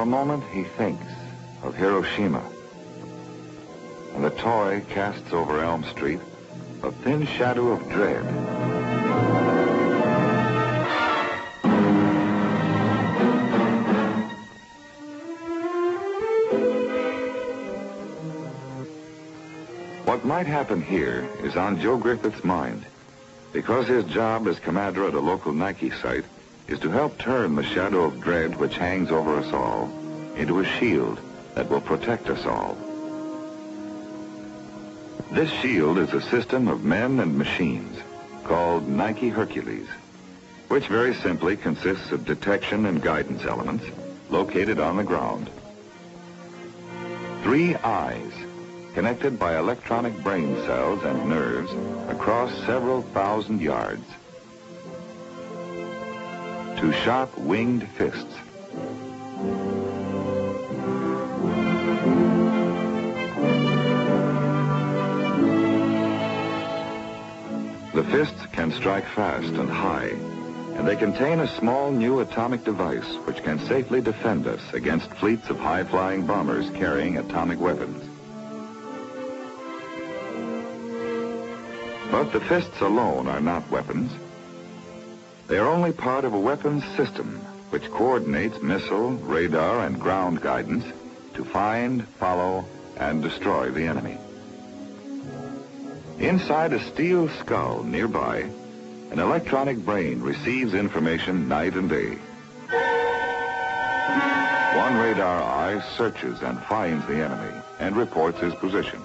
For a moment, he thinks of Hiroshima, and the toy casts over Elm Street a thin shadow of dread. What might happen here is on Joe Griffith's mind, because his job as commander at a local Nike site is to help turn the shadow of dread which hangs over us all into a shield that will protect us all. This shield is a system of men and machines called NIKE HERCULES, which very simply consists of detection and guidance elements located on the ground. 3 eyes, connected by electronic brain cells and nerves across several thousand yards. 2 sharp winged fists. The fists can strike fast and high, and they contain a small new atomic device which can safely defend us against fleets of high-flying bombers carrying atomic weapons. But the fists alone are not weapons. They are only part of a weapons system which coordinates missile, radar, and ground guidance to find, follow, and destroy the enemy. Inside a steel skull nearby, an electronic brain receives information night and day. One radar eye searches and finds the enemy and reports his position.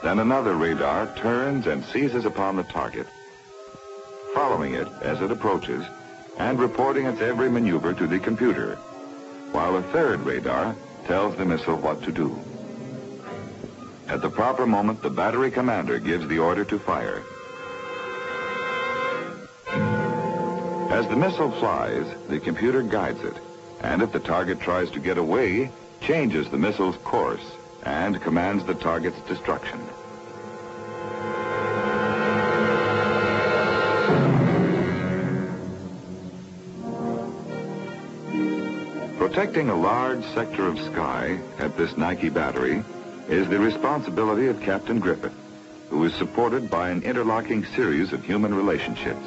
Then another radar turns and seizes upon the target, following it as it approaches and reporting its every maneuver to the computer, while a third radar tells the missile what to do. At the proper moment, the battery commander gives the order to fire. As the missile flies, the computer guides it, and if the target tries to get away, changes the missile's course and commands the target's destruction. Protecting a large sector of sky at this Nike battery is the responsibility of Captain Griffith, who is supported by an interlocking series of human relationships.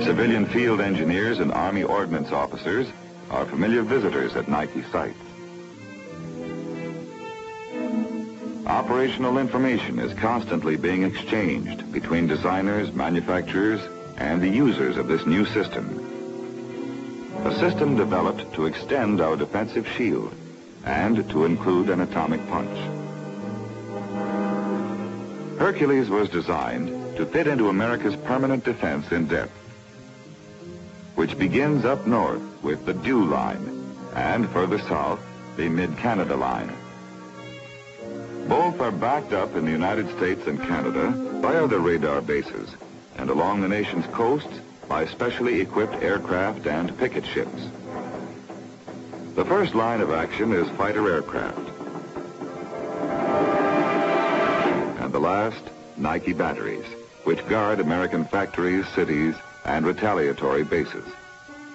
Civilian field engineers and Army ordnance officers are familiar visitors at Nike sites. Operational information is constantly being exchanged between designers, manufacturers, and the users of this new system. A system developed to extend our defensive shield and to include an atomic punch. Hercules was designed to fit into America's permanent defense in depth, which begins up north with the Dew Line and further south, the Mid-Canada Line. Both are backed up in the United States and Canada by other radar bases, and along the nation's coasts by specially equipped aircraft and picket ships. The first line of action is fighter aircraft, and the last, Nike batteries, which guard American factories, cities, and retaliatory bases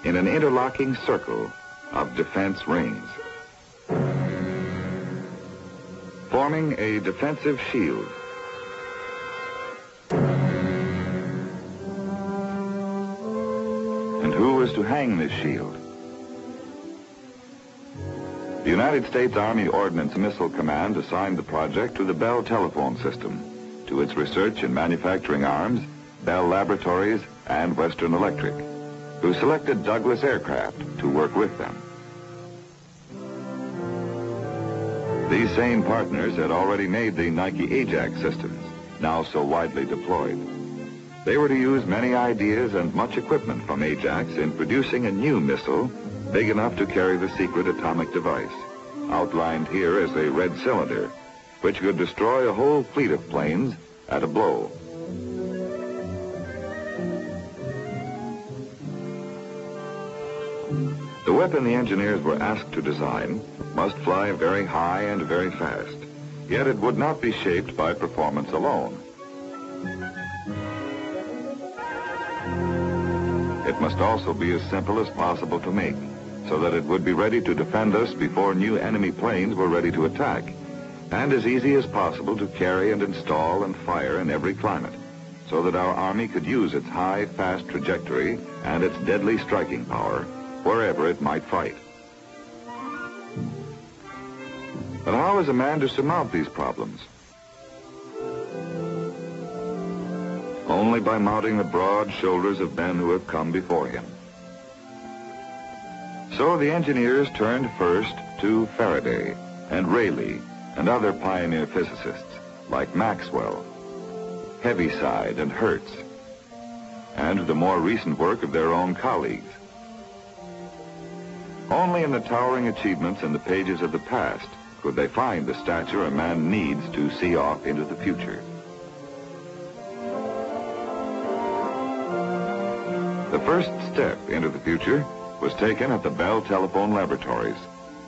in an interlocking circle of defense rings, forming a defensive shield. And who is to hang this shield? The United States Army Ordnance Missile Command assigned the project to the Bell telephone system, to its research and manufacturing arms, Bell Laboratories and Western Electric, who selected Douglas aircraft to work with them. These same partners had already made the Nike Ajax systems, now so widely deployed. They were to use many ideas and much equipment from Ajax in producing a new missile big enough to carry the secret atomic device, outlined here as a red cylinder, which could destroy a whole fleet of planes at a blow. The weapon the engineers were asked to design must fly very high and very fast, yet it would not be shaped by performance alone. It must also be as simple as possible to make, so that it would be ready to defend us before new enemy planes were ready to attack, and as easy as possible to carry and install and fire in every climate, so that our Army could use its high, fast trajectory and its deadly striking power wherever it might fight. But how is a man to surmount these problems? Only by mounting the broad shoulders of men who have come before him. So the engineers turned first to Faraday and Rayleigh and other pioneer physicists like Maxwell, Heaviside, and Hertz, and the more recent work of their own colleagues. Only in the towering achievements in the pages of the past could they find the stature a man needs to see off into the future. The first step into the future was taken at the Bell Telephone Laboratories,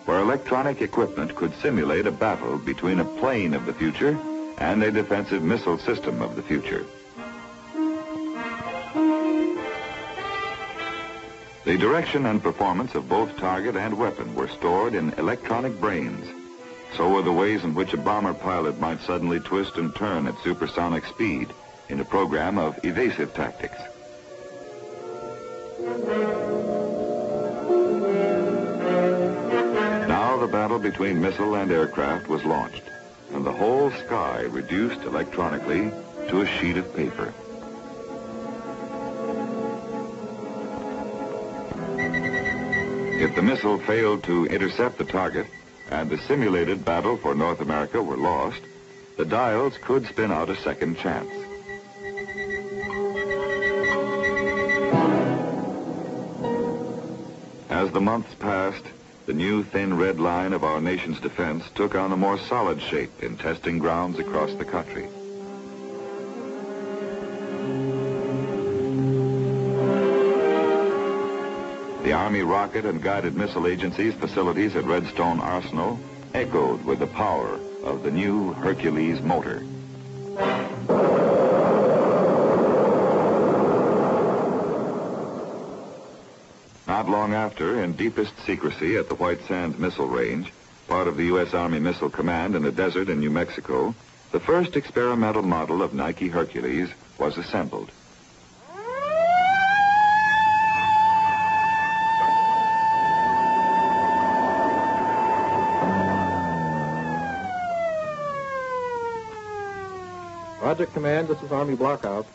where electronic equipment could simulate a battle between a plane of the future and a defensive missile system of the future. The direction and performance of both target and weapon were stored in electronic brains. So were the ways in which a bomber pilot might suddenly twist and turn at supersonic speed in a program of evasive tactics. Now the battle between missile and aircraft was launched, and the whole sky reduced electronically to a sheet of paper. If the missile failed to intercept the target and the simulated battle for North America were lost, the dials could spin out a second chance. As the months passed, the new thin red line of our nation's defense took on a more solid shape in testing grounds across the country. The Army Rocket and Guided Missile Agency's facilities at Redstone Arsenal echoed with the power of the new Hercules motor. Not long after, in deepest secrecy at the White Sands Missile Range, part of the U.S. Army Missile Command in a desert in New Mexico, the first experimental model of NIKE Hercules was assembled. Project Command, this is Army Blockhouse.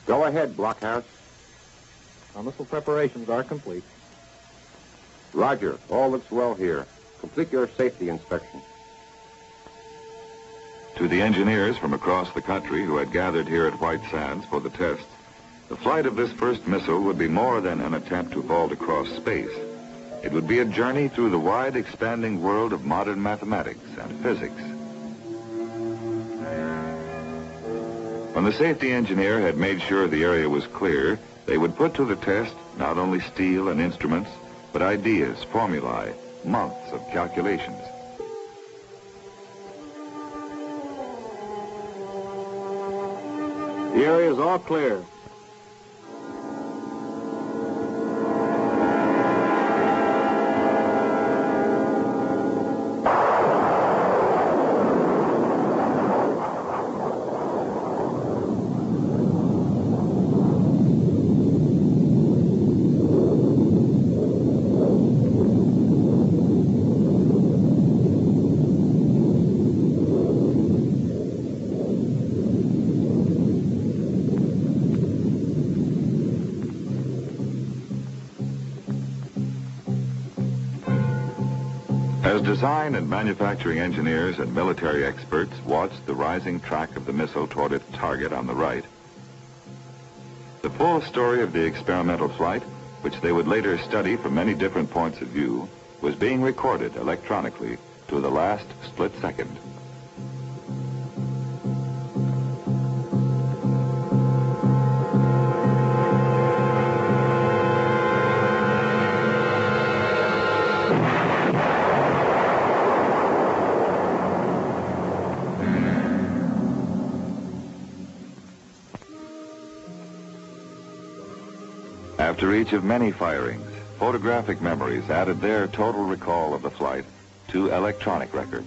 Go ahead, Blockhouse. Our missile preparations are complete. Roger. All looks well here. Complete your safety inspection. To the engineers from across the country who had gathered here at White Sands for the tests, the flight of this first missile would be more than an attempt to vault across space. It would be a journey through the wide, expanding world of modern mathematics and physics. When the safety engineer had made sure the area was clear, they would put to the test not only steel and instruments, but ideas, formulae, months of calculations. The area is all clear. As design and manufacturing engineers and military experts watched the rising track of the missile toward its target on the right, the full story of the experimental flight, which they would later study from many different points of view, was being recorded electronically to the last split second. After each of many firings, photographic memories added their total recall of the flight to electronic records.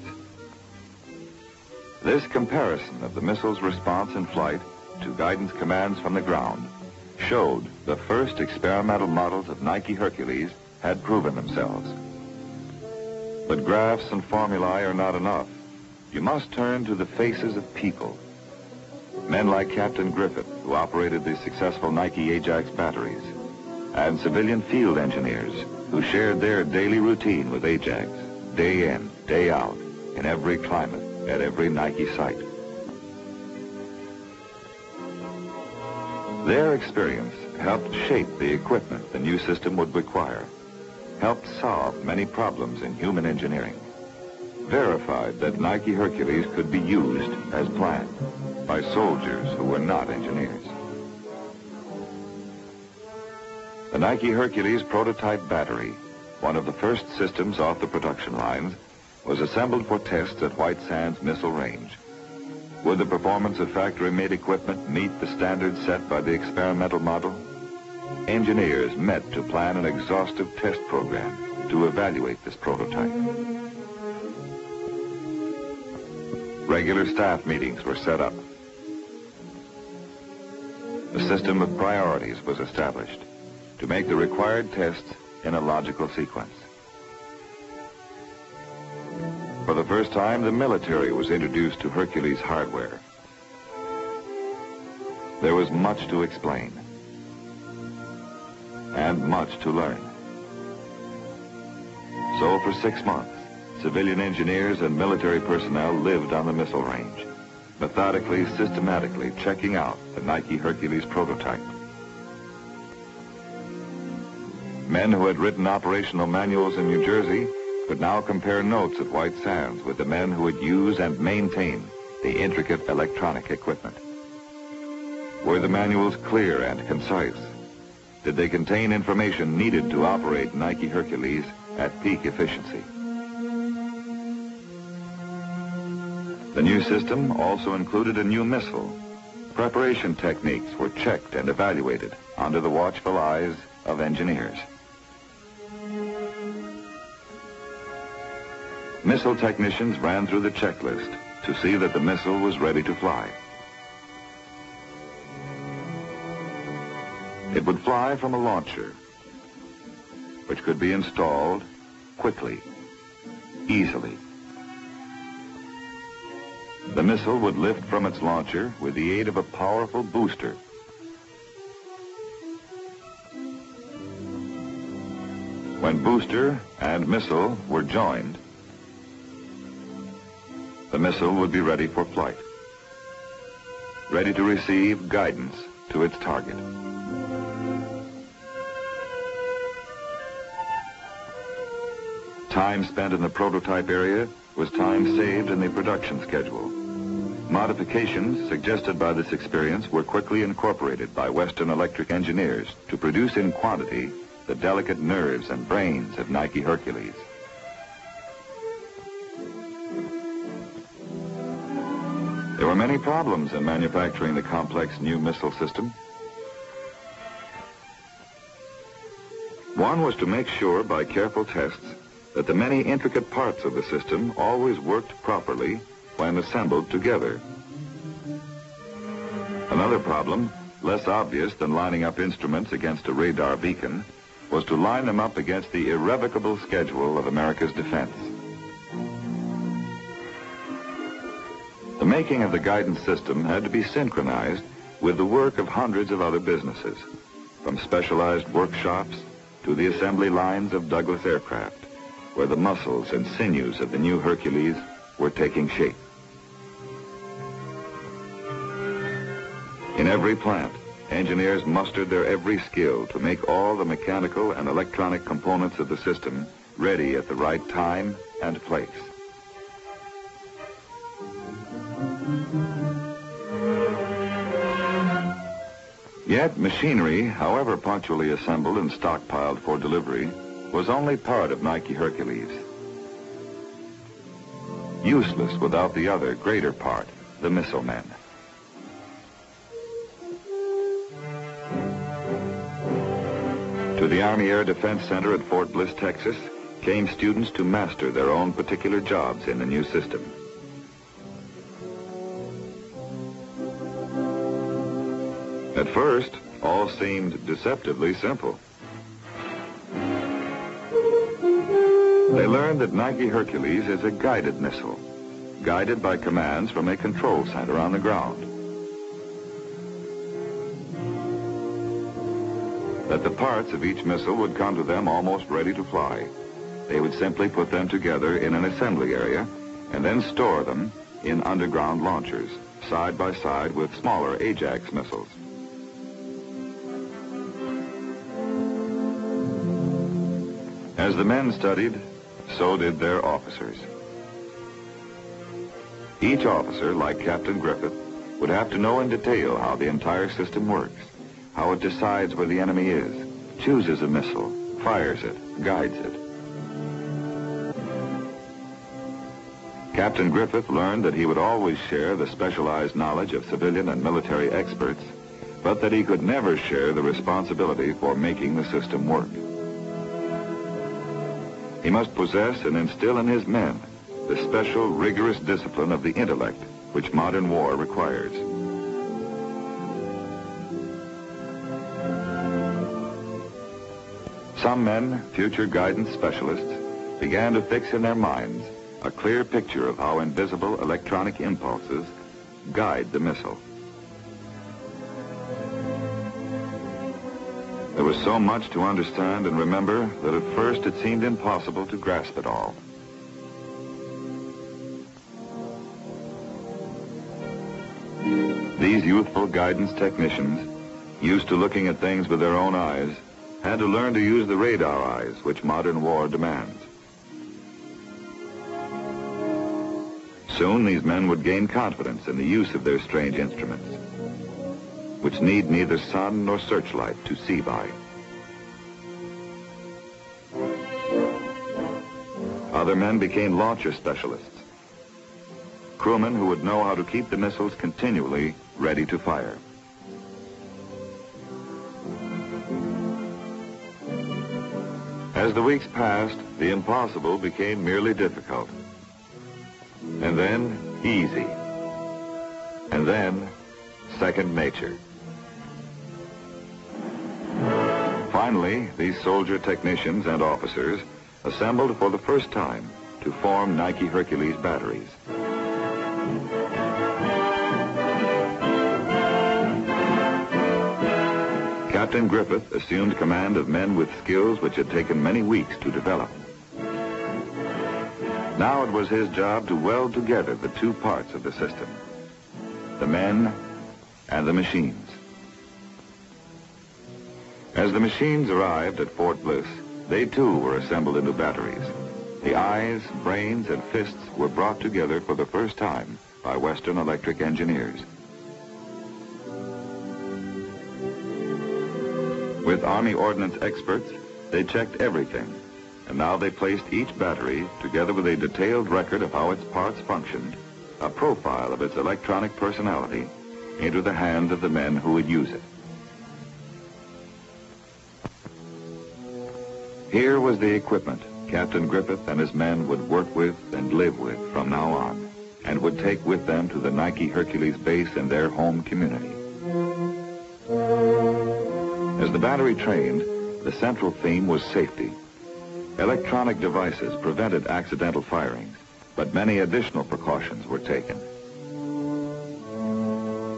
This comparison of the missile's response in flight to guidance commands from the ground showed the first experimental models of NIKE Hercules had proven themselves. But graphs and formulae are not enough. You must turn to the faces of people. Men like Captain Griffith, who operated the successful NIKE Ajax batteries, and civilian field engineers who shared their daily routine with Ajax, day in, day out, in every climate, at every NIKE site. Their experience helped shape the equipment the new system would require, helped solve many problems in human engineering, verified that NIKE Hercules could be used as planned by soldiers who were not engineers. The NIKE Hercules prototype battery, one of the first systems off the production lines, was assembled for tests at White Sands Missile Range. Would the performance of factory-made equipment meet the standards set by the experimental model? Engineers met to plan an exhaustive test program to evaluate this prototype. Regular staff meetings were set up. A system of priorities was established to make the required tests in a logical sequence. For the first time, the military was introduced to Hercules hardware. There was much to explain and much to learn. So for 6 months, civilian engineers and military personnel lived on the missile range, methodically, systematically checking out the NIKE Hercules prototype. Men who had written operational manuals in New Jersey could now compare notes at White Sands with the men who would use and maintain the intricate electronic equipment. Were the manuals clear and concise? Did they contain information needed to operate NIKE Hercules at peak efficiency? The new system also included a new missile. Preparation techniques were checked and evaluated under the watchful eyes of engineers. Missile technicians ran through the checklist to see that the missile was ready to fly. It would fly from a launcher, which could be installed quickly, easily. The missile would lift from its launcher with the aid of a powerful booster. When booster and missile were joined, the missile would be ready for flight, ready to receive guidance to its target. Time spent in the prototype area was time saved in the production schedule. Modifications suggested by this experience were quickly incorporated by Western Electric engineers to produce in quantity the delicate nerves and brains of NIKE Hercules. There were many problems in manufacturing the complex new missile system. One was to make sure by careful tests that the many intricate parts of the system always worked properly when assembled together. Another problem, less obvious than lining up instruments against a radar beacon, was to line them up against the irrevocable schedule of America's defense. The making of the guidance system had to be synchronized with the work of hundreds of other businesses, from specialized workshops to the assembly lines of Douglas aircraft, where the muscles and sinews of the new Hercules were taking shape. In every plant, engineers mustered their every skill to make all the mechanical and electronic components of the system ready at the right time and place. Yet machinery, however punctually assembled and stockpiled for delivery, was only part of NIKE Hercules. Useless without the other, greater part, the missile men. the Army Air Defense Center at Fort Bliss, Texas, came students to master their own particular jobs in the new system. At first, all seemed deceptively simple. They learned that NIKE HERCULES is a guided missile, guided by commands from a control center on the ground. That the parts of each missile would come to them almost ready to fly. They would simply put them together in an assembly area and then store them in underground launchers, side by side with smaller Ajax missiles. As the men studied, so did their officers. Each officer, like Captain Griffith, would have to know in detail how the entire system works, how it decides where the enemy is, chooses a missile, fires it, guides it. Captain Griffith learned that he would always share the specialized knowledge of civilian and military experts, but that he could never share the responsibility for making the system work. He must possess and instill in his men the special, rigorous discipline of the intellect which modern war requires. Some men, future guidance specialists, began to fix in their minds a clear picture of how invisible electronic impulses guide the missile. There was so much to understand and remember that at first it seemed impossible to grasp it all. These youthful guidance technicians, used to looking at things with their own eyes, had to learn to use the radar eyes which modern war demands. Soon these men would gain confidence in the use of their strange instruments, which need neither sun nor searchlight to see by. Other men became launcher specialists, crewmen who would know how to keep the missiles continually ready to fire. As the weeks passed, the impossible became merely difficult, and then easy, and then second nature. Finally, these soldier technicians and officers assembled for the first time to form NIKE HERCULES batteries. Captain Griffith assumed command of men with skills which had taken many weeks to develop. Now it was his job to weld together the two parts of the system, the men and the machines. As the machines arrived at Fort Bliss, they too were assembled into batteries. The eyes, brains, and fists were brought together for the first time by Western Electric engineers. With Army Ordnance experts, they checked everything, and now they placed each battery, together with a detailed record of how its parts functioned, a profile of its electronic personality, into the hands of the men who would use it. Here was the equipment Captain Griffith and his men would work with and live with from now on, and would take with them to the NIKE HERCULES base in their home community. As the battery trained, the central theme was safety. Electronic devices prevented accidental firings, but many additional precautions were taken.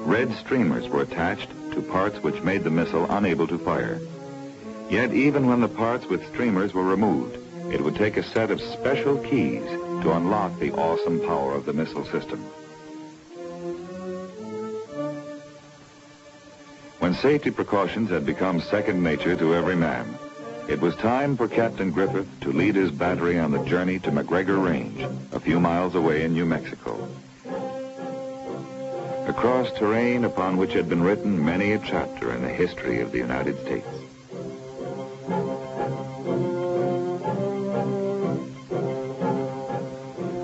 Red streamers were attached to parts which made the missile unable to fire. Yet even when the parts with streamers were removed, it would take a set of special keys to unlock the awesome power of the missile system. When safety precautions had become second nature to every man, it was time for Captain Griffith to lead his battery on the journey to McGregor Range, a few miles away in New Mexico. Across terrain upon which had been written many a chapter in the history of the United States.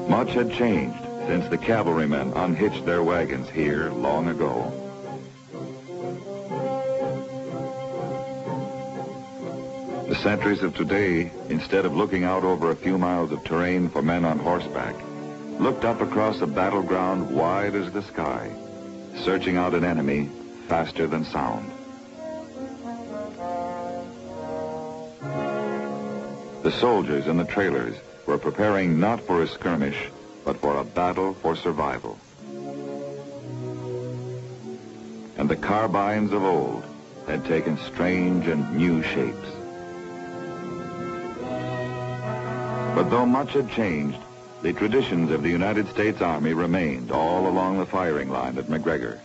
Much had changed since the cavalrymen unhitched their wagons here long ago. sentries of today, instead of looking out over a few miles of terrain for men on horseback, looked up across a battleground wide as the sky, searching out an enemy faster than sound. The soldiers in the trailers were preparing not for a skirmish, but for a battle for survival. And the carbines of old had taken strange and new shapes. But though much had changed, the traditions of the United States Army remained all along the firing line at McGregor.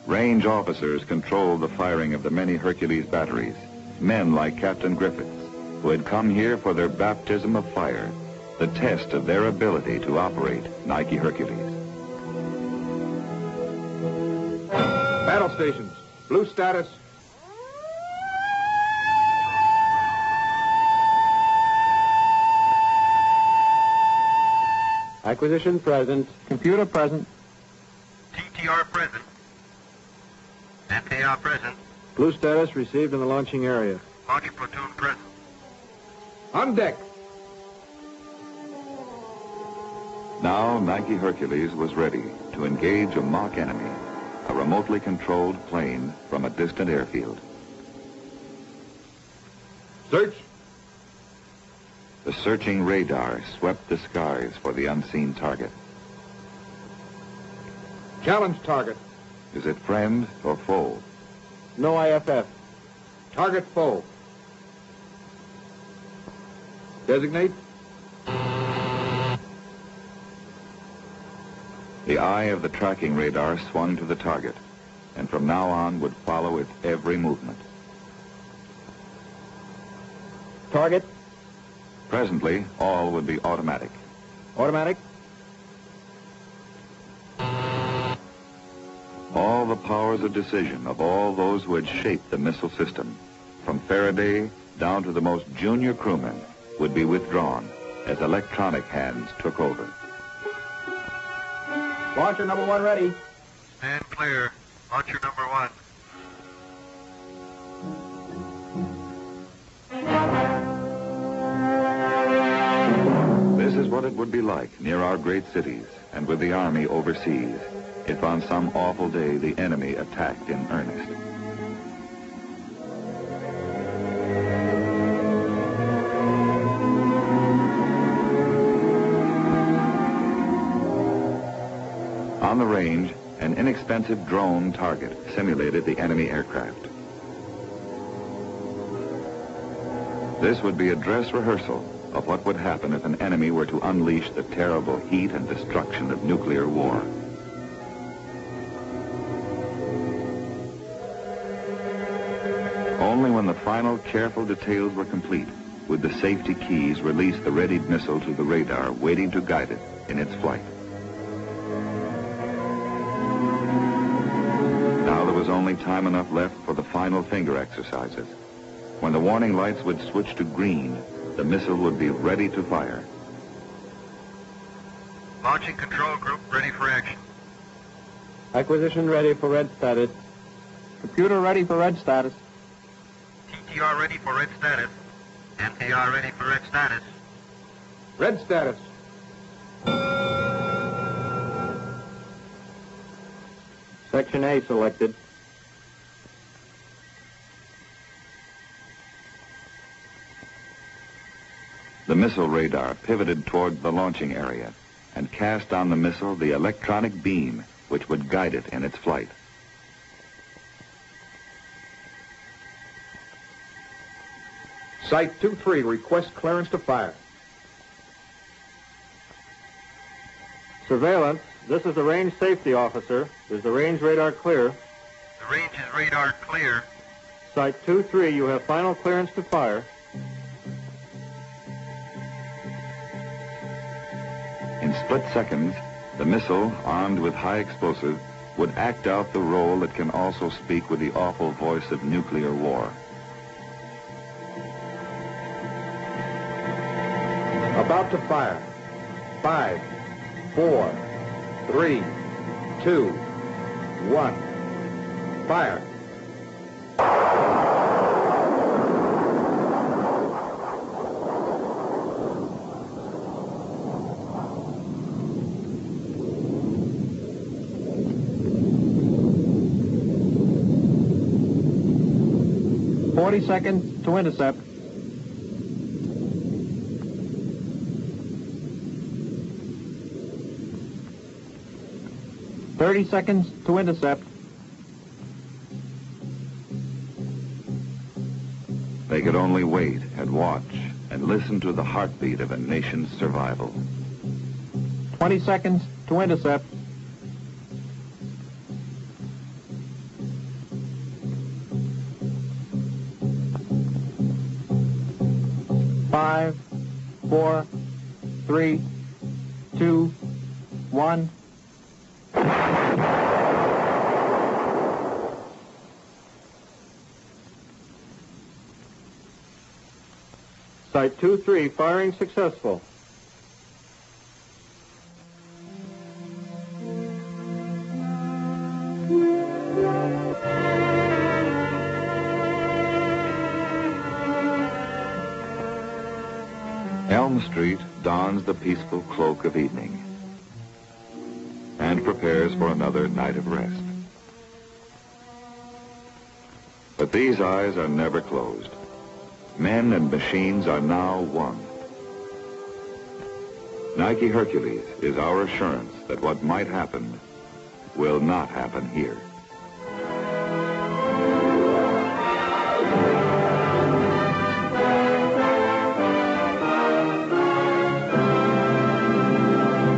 Range officers controlled the firing of the many Hercules batteries, men like Captain Griffiths, who had come here for their baptism of fire, the test of their ability to operate NIKE Hercules. Battle stations. Blue status. Acquisition present. Computer present. TTR present. NKR present. Blue status received in the launching area. Launch platoon present. On deck. Now NIKE Hercules was ready to engage a mock enemy, a remotely controlled plane from a distant airfield. Search. The searching radar swept the skies for the unseen target. Challenge target. Is it friend or foe? No IFF. Target foe. Designate. The eye of the tracking radar swung to the target, and from now on would follow its every movement. Target. Presently, all would be automatic. Automatic. All the powers of decision of all those who had shaped the missile system, from Faraday down to the most junior crewmen, would be withdrawn as electronic hands took over. Launcher number 1 ready. Stand clear. Launcher number 1. This is what it would be like near our great cities and with the Army overseas if on some awful day the enemy attacked in earnest. On the range, an inexpensive drone target simulated the enemy aircraft. This would be a dress rehearsal of what would happen if an enemy were to unleash the terrible heat and destruction of nuclear war. Only when the final careful details were complete would the safety keys release the readied missile to the radar waiting to guide it in its flight. Now there was only time enough left for the final finger exercises. When the warning lights would switch to green, the missile would be ready to fire. Launching control group ready for action. Acquisition ready for red status. Computer ready for red status. TTR ready for red status. NKR ready for red status. Red status. Section A selected. The missile radar pivoted toward the launching area and cast on the missile the electronic beam which would guide it in its flight. Site 2-3, request clearance to fire. Surveillance. This is the range safety officer. Is the range radar clear? The range is radar clear. Site 2-3, you have final clearance to fire. In split seconds, the missile, armed with high explosive, would act out the role that can also speak with the awful voice of nuclear war. About to fire. 5, 4, 3, 2, 1. Fire. 40 seconds to intercept. "30 seconds to intercept." They could only wait and watch and listen to the heartbeat of a nation's survival. 20 seconds to intercept. Five, 4, 3, 2, 1. Site 2-3, firing successful. Elm Street dons the peaceful cloak of evening and prepares for another night of rest. But these eyes are never closed. Men and machines are now one. NIKE Hercules is our assurance that what might happen will not happen here.